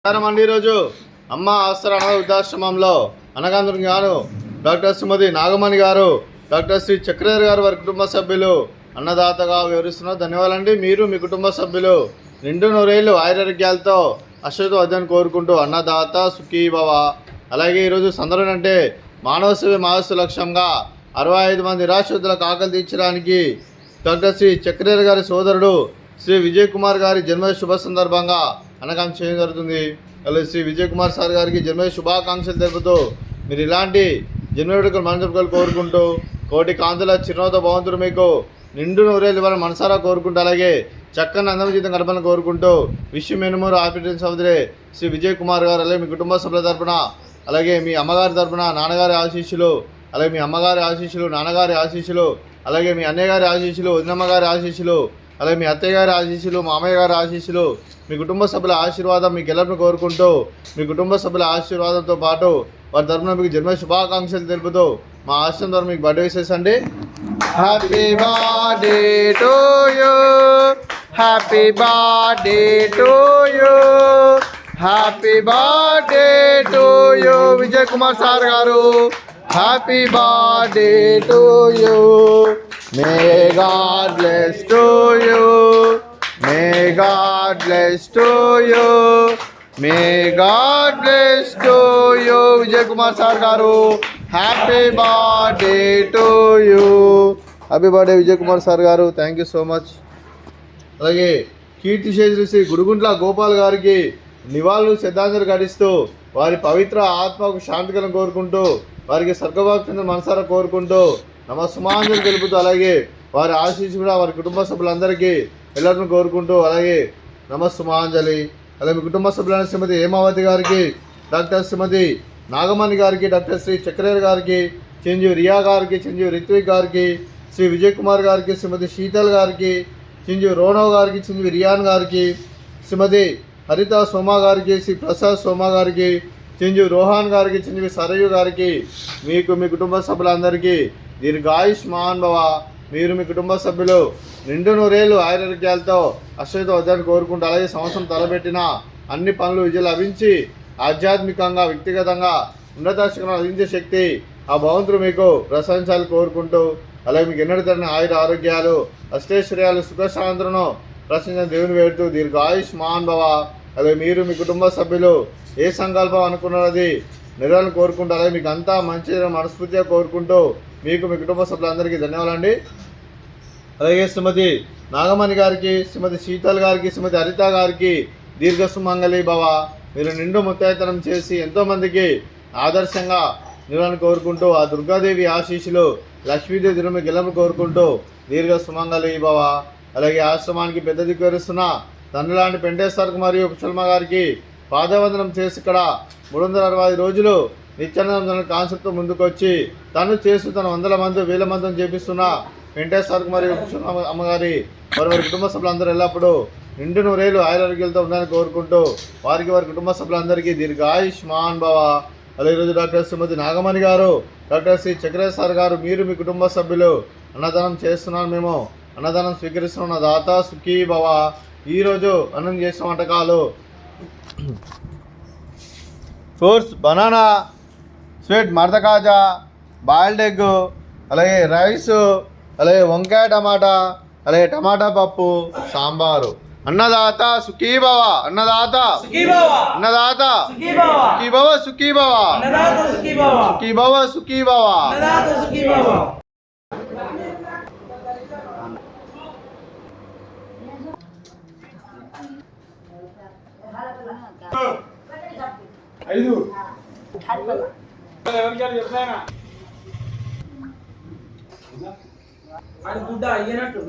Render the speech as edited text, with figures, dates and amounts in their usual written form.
అండి ఈరోజు అమ్మ ఆసరా అనాథ వృద్ధాశ్రమంలో అనగాంధ్రుని గాను డాక్టర్ శ్రీమతి నాగమణి గారు, డాక్టర్ శ్రీ చక్రధర్ గారు వారి కుటుంబ సభ్యులు అన్నదాతగా వివరిస్తున్నారు. ధన్యవాదాలండి. మీరు మీ కుటుంబ సభ్యులు నిండు నూరేళ్ళు ఆయురారోగ్యాలతో అశ్వతో అధ్యయనం కోరుకుంటూ అన్నదాత సుఖీ భవ. అలాగే ఈరోజు సందర్భం అంటే మానవ సేవ మానవ లక్ష్యంగా 65 మంది నిరాశ్రితులకు ఆకలి తీర్చడానికి డాక్టర్ శ్రీ చక్రధర్ గారి సోదరుడు శ్రీ విజయ్ కుమార్ గారి జన్మదిన శుభ సందర్భంగా అన్నదానం చేయడం జరుగుతుంది. అలాగే శ్రీ విజయ్ కుమార్ సార్ గారికి జన్మదిన శుభాకాంక్షలు తెలుపుతూ మీరు ఇలాంటి జన్మవేడుకలు మనసులు కోరుకుంటూ కోటి కాంతుల చిరునవ్వుతో భగవంతుడు మీకు నిండు నూరేళ్ళు ఇవ్వాలని మనసారా కోరుకుంటూ అలాగే చక్కని అందం జీతం గడపాలని కోరుకుంటూ విశ్వ మెనుమూరు ఆపరేషన్ సోదరి శ్రీ విజయ్ కుమార్ గారు అలాగే మీ కుటుంబ సభ్యుల తరపున అలాగే మీ అమ్మగారి తరపున నాన్నగారి ఆశీస్సులు, అలాగే మీ అమ్మగారి ఆశీస్సులు, నాన్నగారి ఆశీస్సులు, అలాగే మీ అన్నయ్య గారి ఆశీస్సులు, వదినమ్మ గారి ఆశీస్సులు, అలాగే మీ అత్తయ్య గారి ఆశీస్సులు, మామయ్య గారి ఆశీస్సులు, మీ కుటుంబ సభ్యుల ఆశీర్వాదం మీకు ఎల్లరిని కోరుకుంటూ మీ కుటుంబ సభ్యుల ఆశీర్వాదంతో పాటు వారి తరఫున మీకు జన్మ శుభాకాంక్షలు తెలుపుతూ మా ఆశ్రమం ద్వారా మీకు బర్త్డే విషెస్ అండి. Happy birthday to you, happy birthday to you, happy birthday to you Vijay Kumar sir గారు. Happy birthday to you. May God bless to you. May God bless to you. May God bless to you. Vijay Kumar Sir garu. Happy birthday to you. Happy birthday Vijay Kumar Sir garu. Thank you so much. అలాగే కీర్తి శేషులు శ్రీ గుడిగుంట్ల గోపాల్ గారికి నివాళులు శ్రద్ధాంజలి ఘటిస్తూ వారి పవిత్ర ఆత్మకు శాంతికలను కోరుకుంటూ వారికి స్వర్గభాగ్యం మనసారా కోరుకుంటూ నమస్సుమాంజలి తెలుపుతూ అలాగే వారి ఆశీస్సు కూడా వారి కుటుంబ సభ్యులందరికీ వెళ్ళాలని కోరుకుంటూ అలాగే నమస్సుమాంజలి. అలాగే మీ కుటుంబ సభ్యులైన శ్రీమతి హేమావతి గారికి, డాక్టర్ శ్రీమతి నాగమణి గారికి, డాక్టర్ శ్రీ చక్రధర్ గారికి, చిరంజీవి రియా గారికి, చిరంజీవి రిత్విక్ గారికి, శ్రీ విజయ్ కుమార్ గారికి, శ్రీమతి శీతల్ గారికి, చిరంజీవి రోనవ్ గారికి, చిరంజీవి రియాన్ గారికి, శ్రీమతి హరిత సోమా గారికి, శ్రీ ప్రసాద్ సోమా గారికి, చిరంజీవి రోహాన్ గారికి, చిరంజీవి సరయు గారికి, మీకు మీ కుటుంబ సభ్యులందరికీ దీర్ఘాయుష్మాన్ భవ. మీరు మీ కుటుంబ సభ్యులు నిండు నూరేళ్ళు ఆయురారోగ్యాలతో అశ్వతో వద్దని కోరుకుంటూ అలాగే సంవత్సరం తలబెట్టిన అన్ని పనులు విజయం లభించి ఆధ్యాత్మికంగా వ్యక్తిగతంగా ఉన్నత శిఖరం అందించే శక్తి ఆ భగవంతుడు మీకు ప్రశంసాలు కోరుకుంటూ అలాగే మీకు ఎన్నడూ తరని ఆయుర ఆరోగ్యాలు అష్టైశ్వర్యాలు సుఖశాంతులను ప్రశ్నించిన దేవుని వేడుతూ దీర్ఘాయుష్మాన్ భవ. అలాగే మీరు మీ కుటుంబ సభ్యులు ఏ సంకల్పం అనుకున్నది నెరవేరాలని కోరుకుంటూ అలాగే మీకు అంతా మంచి మనస్ఫూర్తిగా కోరుకుంటూ మీకు మీ కుటుంబ సభ్యులందరికీ ధన్యవాదాలండి. అలాగే శ్రీమతి నాగమణి గారికి, శ్రీమతి శీతల్ గారికి, శ్రీమతి హరిత గారికి దీర్ఘ సుమంగళి భవ. మీరు నిండు ముత్తైతనం చేసి ఎంతోమందికి ఆదర్శంగా నిలవాలని కోరుకుంటూ ఆ దుర్గాదేవి ఆశీస్సులు లక్ష్మీదేవి దినము గెలము కోరుకుంటూ దీర్ఘ సుమంగళి భవ. అలాగే ఆశ్రమానికి పెద్ద దిక్కువరుస్తున్న తండ్రి లాంటి పెంటేశ్వరకు మరియు పుష్పల్మ గారికి పాదవందనం చేసి ఇక్కడ 365 రోజులు నిత్యానందం కాన్సెప్ట్ ముందుకు వచ్చి తను చేస్తూ తన 100 మంది 1000 మందిని చేపిస్తున్న వెంకటేశ్వరకు మరియు అమ్మగారి వారి కుటుంబ సభ్యులందరూ ఎల్లప్పుడూ నిండు నూరేళ్ళు ఆయురారోగ్యాలతో ఉండాలని కోరుకుంటూ వారికి వారి కుటుంబ సభ్యులందరికీ దీర్ఘాయుష్మాన్ భవ. అలాగే ఈరోజు డాక్టర్ శ్రీమతి నాగమణి గారు, డాక్టర్ శ్రీ చక్రధర్ సార్ గారు మీరు మీ కుటుంబ సభ్యులు అన్నదానం చేస్తున్నాను, మేము అన్నదానం స్వీకరిస్తున్న దాత సుఖీ భవ. ఈరోజు అన్నం చేసిన వంటకాలు ఫ్రూట్స్, బనానా, స్వీట్ మడత కాజా, బాయిల్డ్ ఎగ్, అలాగే రైస్, అలాగే వంకాయ టమాటా, అలాగే టమాటా పప్పు, సాంబారు. అన్నదాత సుఖీ భవ. అన్నదాత అన్నదాత సుఖీ భవ సుఖీ భవ సుఖీ భవ సుఖీ భవ. ఐదు అది గుడ్డ అయ్యనట్టు